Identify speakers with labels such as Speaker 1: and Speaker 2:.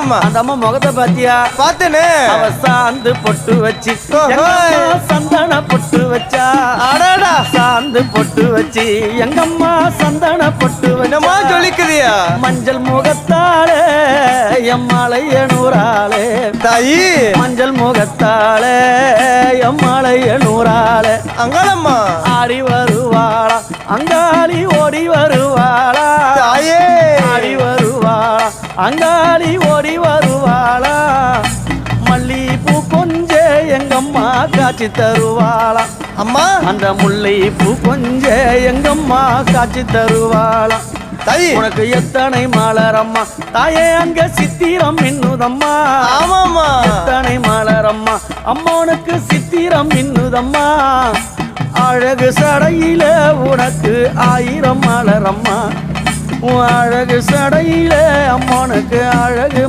Speaker 1: ஆமாமா.
Speaker 2: அந்த அம்மா முகத்தை பாத்தியா?
Speaker 1: பார்த்தேனே.
Speaker 2: அவ சாந்து பொட்டு வச்சு சந்தன பொட்டு வச்சா.
Speaker 1: அடடா.
Speaker 2: சாந்து பொட்டு வச்சு எங்கம்மா சந்தன பொட்டு
Speaker 1: என்னமா சொல்லிக்குதியா?
Speaker 2: மஞ்சள் முகத்தாளே எம்மாளைய நூறாளே
Speaker 1: தாயி.
Speaker 2: மஞ்சள் முகத்தாளே எம்மாளைய நூறாளே
Speaker 1: அங்காளம்மா
Speaker 2: ஆடி வருவாளா அங்காளி ஓடி வருவாளா.
Speaker 1: தாயே.
Speaker 2: ஆடி வருவாளா அங்காளி ஓடி வருவாளா. மல்லிப்பூ கொஞ்ச எங்கம்மா காட்சி தருவாளா.
Speaker 1: அம்மா
Speaker 2: அந்த முல்லை பூ கொஞ்ச எங்கம்மா காட்சி தருவாளா.
Speaker 1: தாயி.
Speaker 2: உனக்கு எத்தனை மலரம்மா தாயே அங்க சித்திரம் மின்னுதம்மா.
Speaker 1: ஆமாமா.
Speaker 2: எத்தனை மலரம்மா அம்மனுக்கு சித்திரம் மின்னுதம்மா. அழகு சடையில உனக்கு 1000 மலரம்மா. அழகு சடையில அம்மனுக்கு அழகு